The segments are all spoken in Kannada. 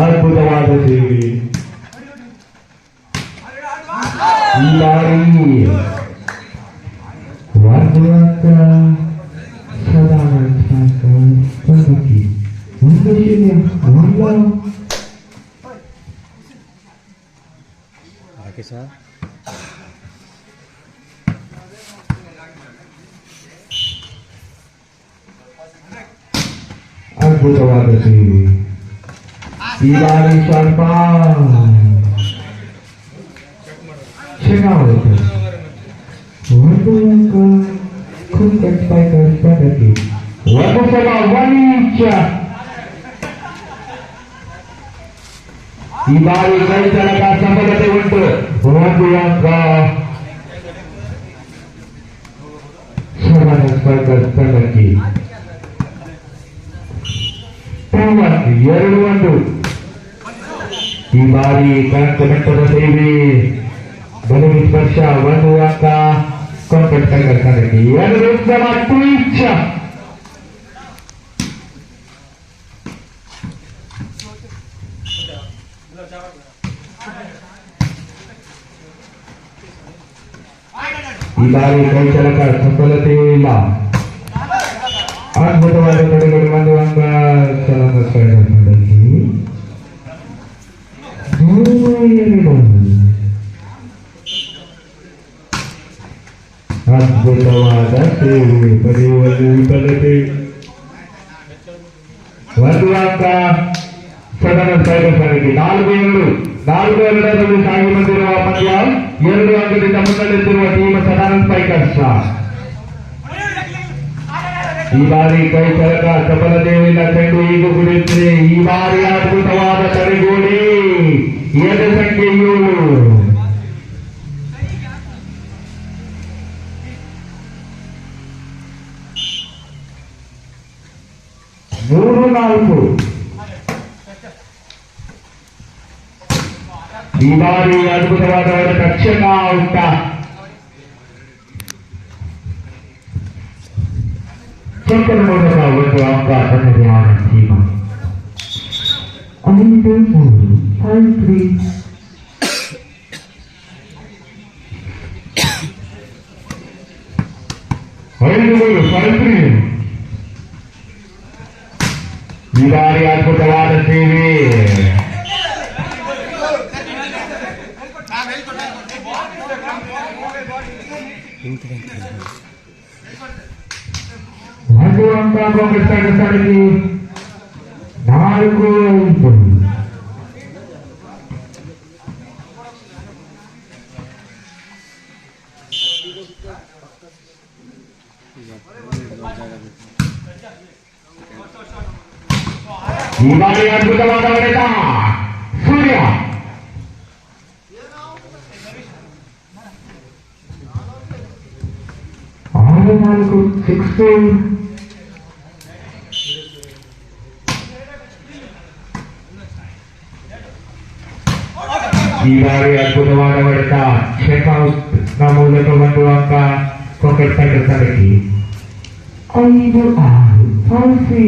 ಅದ್ಭುತವಾದ ಸೇವೆ. ಈ ಬಾರಿ ಒಂದು ಅಂಕ ಸದಾನಂದ ಪಂಚಕಿ 1-0. Okay sir. ಅದ್ಭುತವಾದ ಸೇವೆ. ಈ ಬಾರಿ ಸ್ವಲ್ಪ ಶೆಕಾವಳಿಕೆ. ಒಂದು ಅಂಕ ಕುಂಕಟ್ ಸ್ಪೈಕರ್ಸ್ ಪದಕಿ. ಒಂದು ಸಲ 1 ಇಂಚ. ಈ ಬಾರಿ ಕೈ ಚಳಕ ಸಫಲತೆ ಉಂಟು. 1 ಅಂಕ ಸ್ಪೈಕರ್ಸ್ ಪದಕಿ. 2-1. ಈ ಬಾರಿ ಕಂಕಣದ ಸೇವೆ ಬಲವಿ ಸ್ಪರ್ಶ 1 ಅಂಕ ಕಂಕಟ್ ಟೈಗರ್ ಕಣಕ್ಕೆ 2 ಇಂಚ. ಈ ಬಾರಿ ಕೈ ಚಳಕ ಸಫಲತೆ ಇಲ್ಲ. ಅದ್ಭುತವಾದ ಕಡೆಗಳು 1 ಅಂಕ ಚಲನ ಸ್ಪೈಡರ್ನಲ್ಲಿ 2-2. ಅದ್ಭುತವಾದ ಸೇವೆ ಪಡೆಯುವಲ್ಲಿ ವಿಫಲತೆ. 1 ಅಂಕ ಸದನ ಸ್ಪೈಡರ್ಸ್ಗೆ 4-2. 4-2ರಲ್ಲಿ ಸಾಗಿ ಬಂದಿರುವ ಪಂದ್ಯ. 2 ಅಂಕದಿಂದ ಮುನ್ನಡೆಯುತ್ತಿರುವ ಟೀಮ್ ಸದಾನಂದ ಸ್ಪೈಕರ್ಸ್. ಈ ಬಾರಿ ಕೈ ಚಳಕ ಸಫಲತೆಯಿಲ್ಲ. ಚೆಂಡು ಈಗ ಕುಡಿಯುತ್ತಿದೆ. ಈ ಬಾರಿ ಅದ್ಭುತವಾದ ತಡೆಗೋಡೆ 7 ಸಂಖ್ಯೆ 7. ಈ ಬಾರಿ ಅದ್ಭುತವಾದ ತಕ್ಷಣ ಔಟ. ಚಕ್ಕನ ಮೂಲಕ 1 ಅಂಕ ತನ್ನದೇ ಆದ ಟೀಮ್. 5-3. ಈ ಬಾರಿ ಅದ್ಭುತವಾದ ಸೇವೆ. ಒಂದು ಅಂಕ ಕಾಂಗ್ರೆಸ್ ಸ್ಥಾನಕ್ಕೆ 4-5. ಈ ಬಾರಿ ಅದ್ಭುತವಾದ ಹೊಡೆತ ಸೂರ್ಯ. 6-4. ಈ ಬಾರಿ ಅದ್ಭುತವಾದ ಹೊಡೆತ ಚೆಕ್ಔಟ್ ನ ಮೂಲಕ 1 ಅಂಕ ಕಾಂಗ್ರೆಸ್ ಸ್ಥಾನಕ್ಕೆ 5-6.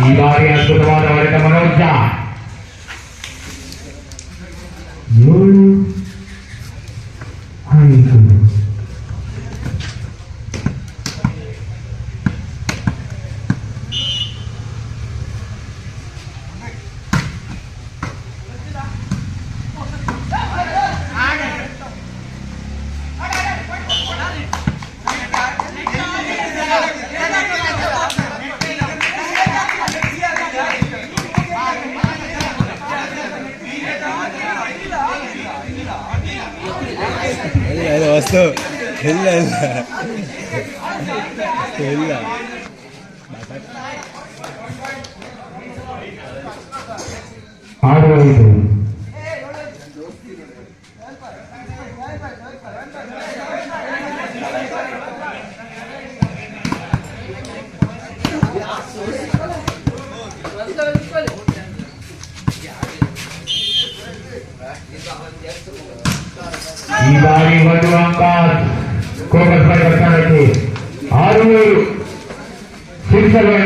ಈ ಬಾರಿ ಅದ್ಭುತವಾದ ಹೊಡೆತ ಮನೋಜ 7-5. ವಸ್ತು ಇಲ್ಲ ಇಲ್ಲ ಆಡಬಹುದು. ಈ ಬಾರಿ 1 ಅಂಕ ಕೋಕಸ್ ಫೈಟರ್ ಸ್ಥಾನಕ್ಕೆ 6-7.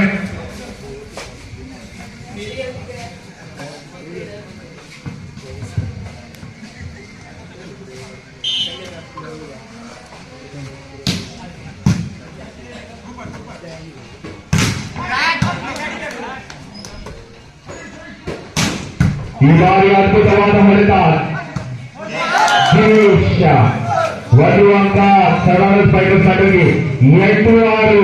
ಈ ಬಾರಿ ಅದ್ಭುತವಾದ ಹೊಡೆತ ಗಿರೀಶ. ಒಂದು ಅಂಕ ಸರ್ವೈವಲ್ ಫೈಟರ್ ತಂಡಕ್ಕೆ 8-6.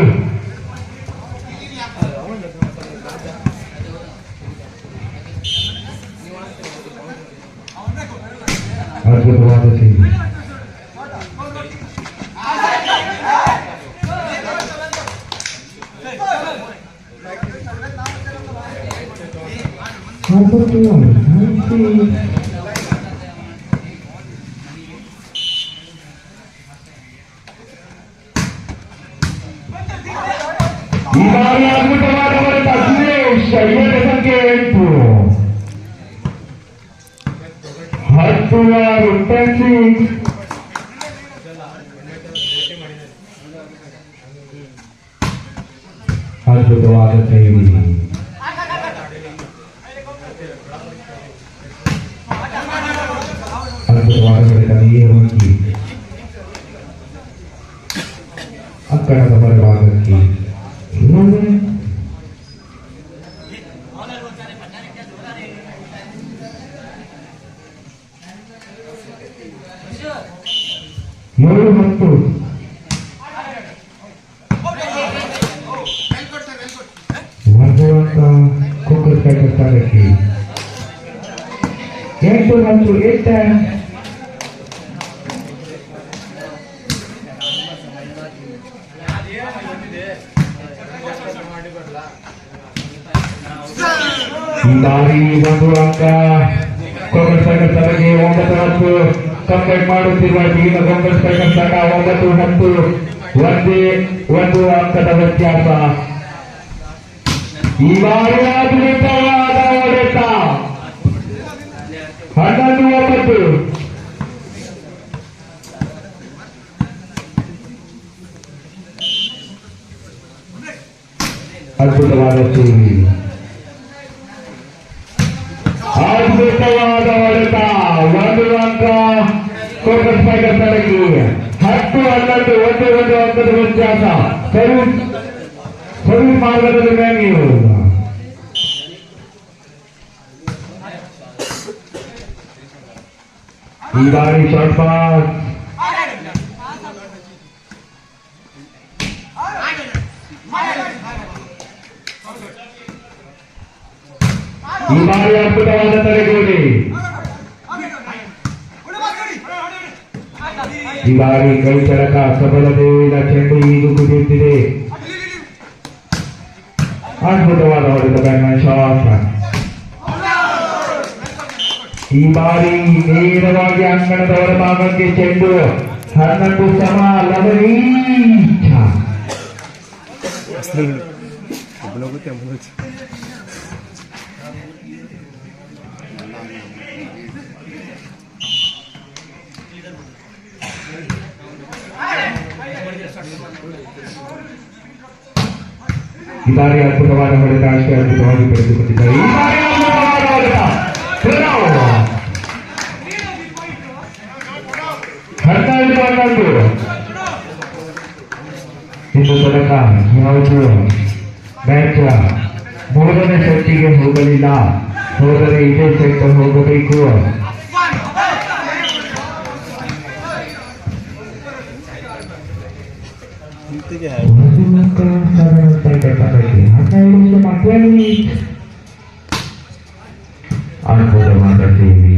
ಅದ್ಭುತವಾದ ಸಿಂಗ್. ಈ ಬಾರಿ ಅದ್ಭುತವಾದ ಹೊಡೆತ ಗಿರೀಶ್. 7 ಸಂಖ್ಯೆ 8. 10-6 ಟೆನ್ಸಿಂಗ್. ಅದ್ಭುತವಾದ ಶೈಲಿ. ಅದ್ಭುತವಾದ ಹೊಡೆತ ನೇರವಾಗಿ ಅಕ್ಕಡದ ಬಲಭಾಗಕ್ಕೆ. ಏಳು 10. ಒಂದು ಅಂಕ ಕೋಕಸ್ ಫೈಟರ್ ಸ್ಥಾನಕ್ಕೆ 8-8. ಈ ಬಾರಿ ಒಂದು ಅಂಕ ಕೋಕಸ್ ಫೈಟರ್ ತಂಡಕ್ಕೆ 9-10 ಕಂಪ್ಲೀಟ್ ಮಾಡುತ್ತಿರುವ ಟೀಮ್ ಕೋಕಸ್ ಫೈಟರ್ ತಂಡ 9-10. ಒಂದು ಅಂಕದ ವ್ಯತ್ಯಾಸ. ಈ ಬಾರಿ ಅದ್ಭುತವಾದ ಹೊಡೆತ 11-9. ಅದ್ಭುತವಾದ ಸೇವೆ. ಅದ್ಭುತವಾದ ಹೊಡೆತ. ಒಂದು ಅಂಕ ಕೋಕಸ್ ಫೈಟರ್ ತಂಡಕ್ಕೆ 10-11. ಒಂದು ಅಂಕದ ವ್ಯತ್ಯಾಸ. ಸರ್ವಿಸ್ ಮಾರ್ಗದಲ್ಲಿ ನೀವು ಈ ಬಾರಿ ಶಾರ್ಟ್ ಪಾಸ್. ಈ ಬಾರಿ ಅದ್ಭುತವಾದ ತಡೆಗೋಡೆ. ಈ ಬಾರಿ ಕೈ ಚಳಕ ಸಬಲತೆಯಿಂದ ಚೆಂಡು ಈಗು ಕುದಿಯುತ್ತಿದೆ. ಅದ್ಭುತವಾದ ಹೊಡೆದ ಬ್ಯಾಟ್ಮನ್ ಶಾಟ್. ಈ ಬಾರಿ ನೇರವಾಗಿ ಅಂಗಣದ ಹೊರಭಾಗಕ್ಕೆ ಚೆಂಡು. 11-11. ಈ ಬಾರಿ ಅದ್ಭುತವಾದ ಹೊಡೆತ ಅಷ್ಟೇ ಅದ್ಭುತವಾಗಿ ಪಡೆದುಕೊಂಡಿದ್ದಾರೆ. ಈ ಬಾರಿ ಅದ್ಭುತವಾದ ಹೊಡೆತ 12-11. ಇನ್ನು ತನಕ ಯಾವುದು ಮ್ಯಾಚ್ 3ನೇ ಸೆಟ್ಟಿಗೆ ಹೋಗಲಿಲ್ಲ. ಹೋದರೆ ಇದೇ ಸೆಟ್ ಹೋಗಬೇಕು. ಅದ್ಭುತವಾದ ಸೇವೆ.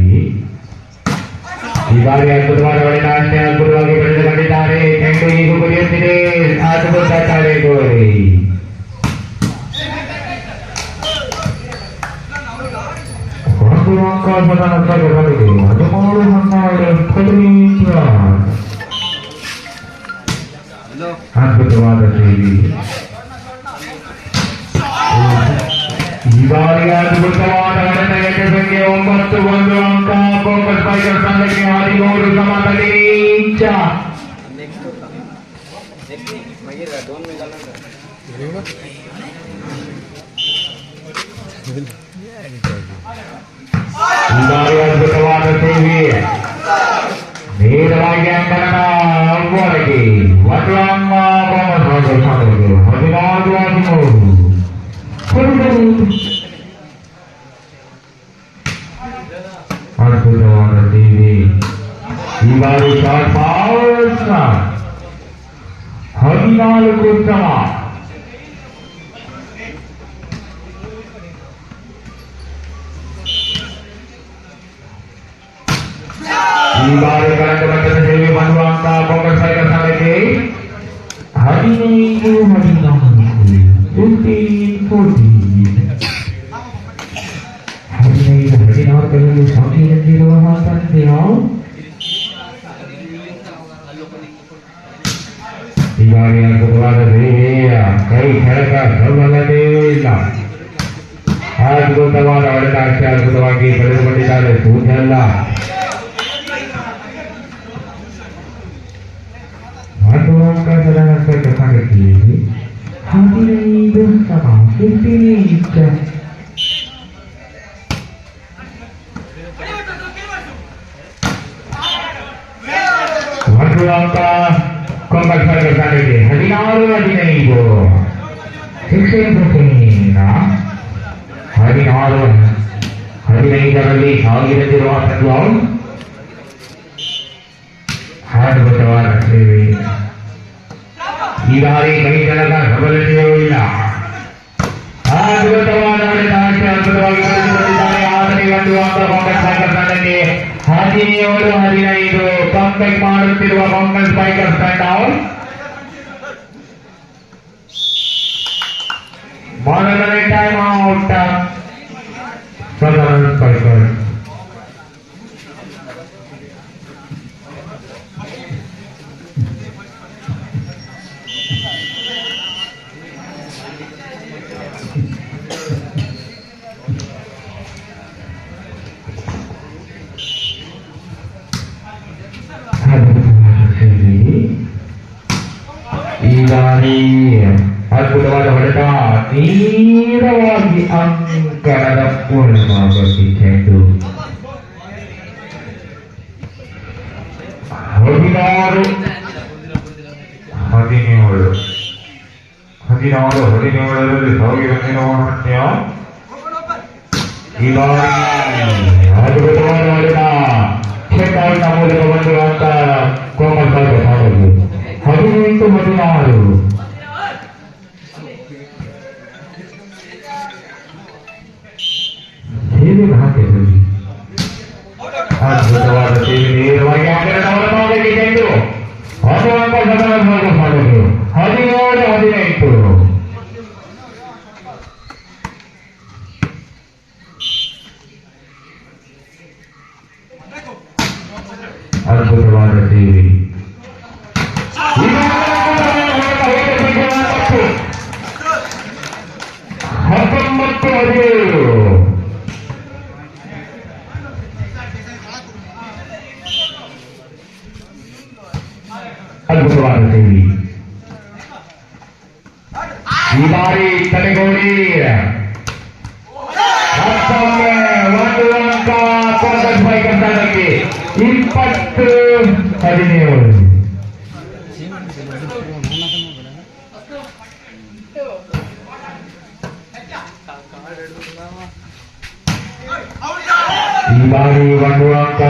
ಈ ಬಾರಿ ಅದ್ಭುತವಾದ ಹೊಡೆತ ಅಷ್ಟೇ ಅದ್ಭುತವಾಗಿ ಪಡೆದುಕೊಂಡಿದ್ದಾರೆ. ಚೆಂಡು ಈಗ ಕುಡಿಯುತ್ತಿದೆ. ಅದ್ಭುತ ತಡೆಗೋಡೆ. ಒಂದು ಅಂಕ 13-12. ಅದ್ಭುತವಾದ ಸೇವೆ. ಈ ಬಾರಿ ಅದ್ಭುತವಾದ ಹೊಡೆತ 8 ಸಂಖ್ಯೆ 9. 1 ಅಂಕ ಕೋಕಸ್ ಫೈಟರ್ ತಂಡಕ್ಕೆ 13 ಸಮದಲ್ಲಿ. ಈ ಬಾರಿ ಅದ್ಭುತವಾದ ಸೇವೆ ನೇರವಾಗಿ ಅಂಕಣ ಒಳಗೆ ವಟಲಮ್ಮ ಬಹುಮತವಾಗಿ 14-13 ಅದ್ಭುತವಾದ ಸೇವೆ ಈ ಬಾರಿ ಶಾರ್ಟ್ ಪೌಸ್ 14 ಕ್ರಮ ಈ ಬಾರಿ ಕಳೆದ ಮಟ್ಟದ ಸೇವೆ ಮಾಡುವಂತ ಕಾಂಗ್ರೆಸ್ ಸೈಕಲ್ ಸಂಘಕ್ಕೆ 15-14 ಸಾಗಿರುವ ಪಂದ್ಯ ಈ ಬಾರಿ ಅದ್ಭುತವಾದ ಸೇವೆಯ ಕೈ ಕೆಳಕ ಸಲ್ಲದೇ ಇಲ್ಲ ಅದ್ಭುತವಾದ ಹೊಡೆದಾಟ ಅದ್ಭುತವಾಗಿ ಪಡೆದುಕೊಂಡಿದ್ದಾರೆ ಸೂಚಲ್ಲ ಅದ್ಭುತವಾದ ಸಂಘಕ್ಕೆ 15-15 ಅಂಕ ಕಾಂಗ್ರೆಸ್ ಸಂಘಕ್ಕೆ 16-15 ಶಿಕ್ಷಣ 16-15ರಲ್ಲಿ ಸಾಗಿರದಿರುವ ಪಂದ್ಯ ಅದ್ಭುತವಾದ ಸೇವೆ ಈ ಬಾರಿ ಕೈ ಕೆಳಗ ಸಬಲತೆಯೂ ಇಲ್ಲ ಅದ್ಭುತವಾದ ಅದ್ಭುತವಾಗಿ ಪಡೆದುಕೊಂಡಿದ್ದಾರೆ 6-1 ಅಂಕ ಕಾಂಗ್ರೆಸ್ ಸೈಕಲ್ ತಂಡಕ್ಕೆ 17-15 ಕಂಬ್ಯಾಕ್ ಮಾಡುತ್ತಿರುವ ಕಾಂಗ್ರೆಸ್ ಸೈಕಲ್ ತಂಡ ಮೊದಲನೇ ಟೈಮ್ ಔಟ್ ಸೈಕಲ್ ಈ ಬಾರಿ ಅದ್ಭುತವಾದ ಹೊಡೆತ ನೇರವಾಗಿ ಅಂಕಣದ ಪೂರ್ಣವಾಗಿ ಚೆಂಡು 16-17ರಲ್ಲಿ ಸಾಗಿರದಿರುವ ಪಂದ್ಯ ಈ ಬಾರಿ ಅದ್ಭುತವಾದ ಹೊಡೆತ ಚೆಂಡಾಟ ಮೂಲಕ ಬಂದಿರುವಂತ ಕಾಂಗ್ರೆಸ್ ಸಾಗೋದು 18-16 ಸೇವೆ ಹಾಕಿರಲಿ ಅದ್ಭುತವಾದ ಸೇವೆ ನೇರವಾಗಿ ಅಂಕಣದ ಹೊರಭಾಗಕ್ಕೆ ಚೆಂಡು 10 ಅಂಕ ಮಾಡೋದು 17-18 ಅದ್ಭುತವಾದ ಸೇವೆ ಅದ್ಭುತವಾದ ಸೇವೆ ಈ ಬಾರಿ ತಲೆಗೋಡಿ 1 ಅಂಕ ಕಾಂಗ್ರೆಸ್ ಸೈಕಲ್ ತಂಡಕ್ಕೆ 20-17 ಈ ಬಾರಿ 1 ಅಂಕ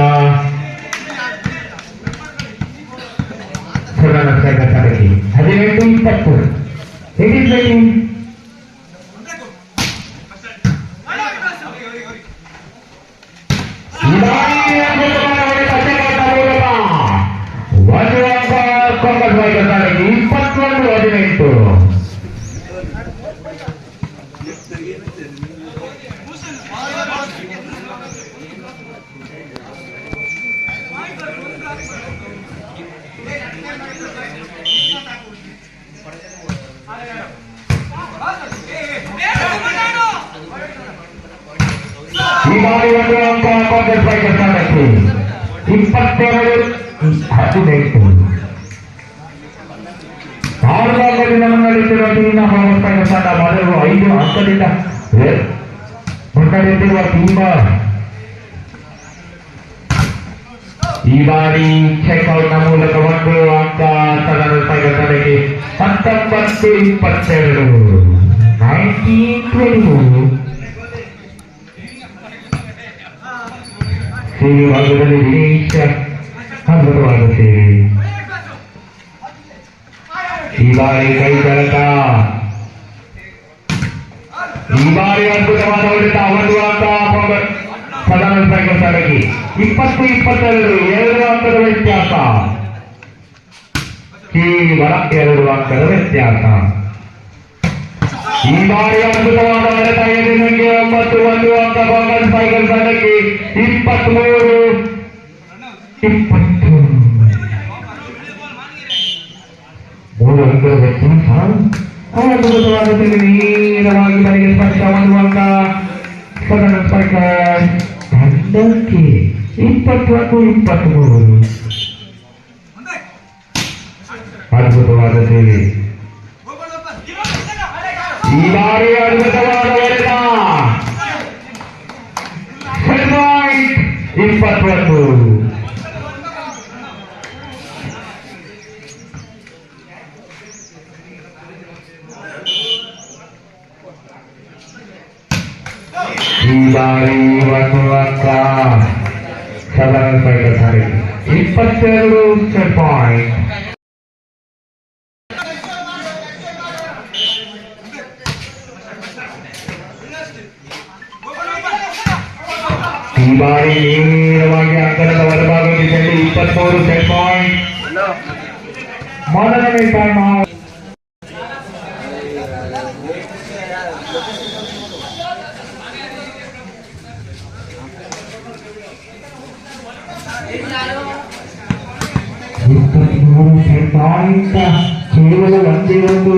ಕಾಂಗ್ರೆಸ್ ಸೈಕಲ್ ತಂಡಕ್ಕೆ 18-20 ಈ ಬಾರಿ 1 ಅಂಕ ಕಾಂಗ್ರೆಸ್ ಸೈಕಲ್ ತಂಡಕ್ಕೆ 22-18 6 ಅಂಕದಿಂದ ಮುನ್ನಡೆಯುತ್ತಿರುವ ಟೀಮ್ನ ಹೊರಬರ್ತಾಗ ತಂಡ ಮೊದಲು 5 ಅಂಕದಿಂದ ಮುನ್ನಡೆಯುತ್ತಿರುವ ಟೀಮ್ ಈ ಬಾರಿ ಚೆಕ್ಔಟ್ ನ ಮೂಲಕ 1 ಅಂಕ ಸದನ ತಂಡಕ್ಕೆ 19-22 19-23 ಸೇವೆ ಭಾಗದಲ್ಲಿ ದಿನೇಶ್ ಅದ್ಭುತವಾದ ಸೇವೆ. ಈ ಬಾರಿ ಕೈ ಚಳಕ, ಈ ಬಾರಿ ಅದ್ಭುತವಾದ ಹೊಡೆತ 1 ಅಂಕ ಸದನ ತಂಡಕ್ಕೆ 20-22 2 ಅಂಕದ ವ್ಯತ್ಯಾಸ, ಕೇವಲ 2 ಅಂಕದ ವ್ಯತ್ಯಾಸ. ಈ ಬಾರಿ ಅದ್ಭುತವಾದ ಹೊಡೆತ ಎದುರಿಗೆ 9 1 ಅಂಕ ಕಾಂಗ್ರೆಸ್ ಸೈಕಲ್ ತಂಡಕ್ಕೆ 23-20 3 ಅಂಕದ ವ್ಯತ್ಯಾಸ. ಅದ್ಭುತವಾದ ನೇರವಾಗಿ ಮನೆಗೆ ಸ್ಪರ್ಶ 1 ಅಂಕ ಸದನ ಸೈಕಲ್ ತಂಡಕ್ಕೆ 21-23 ಅದ್ಭುತವಾದ ಸೇವೆ. ಈ ಬಾರಿ ಅದ್ಭುತವಾದ ಹೊಡೆತ 21. ಈ ಬಾರಿ 1 ಅಂಕ ಸದನ ಸೈಕಲ್ ತಂಡಕ್ಕೆ 22 ಸೆಟ್ ಪಾಯಿಂಟ್. ಈ ಬಾರಿ ನೇರವಾಗಿ ಅಂಕಣದ ಹೊರಭಾಗದಲ್ಲಿ 23 ಸೆಟ್ ಪಾಯಿಂಟ್. ಮೊದಲನೇ ಟೈಮ್ ಔಟ್. ಸೆಟ್ ಪಾಯಿಂಟ್, ಕೇವಲ 1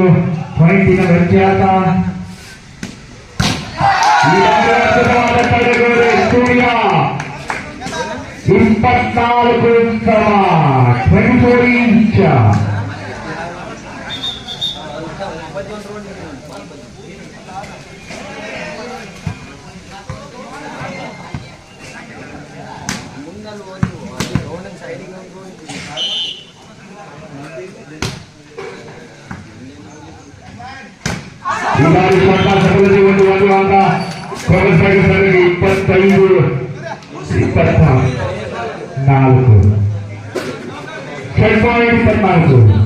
ಪಾಯಿಂಟಿನ ವ್ಯತ್ಯಾಸ. ಸೂರ್ಯ 24 24 ಇಂಚ್. ಈ ಬಾರಿ ಸರ್ಕಾರ ಸಫಲತೆ 1 ಅಂಕ ಕಾಂಗ್ರೆಸ್ ಸೈಕಲ್ ತಂಡಕ್ಕೆ 25-24 ಸೆಟ್ ಪಾಯಿಂಟ್ 24.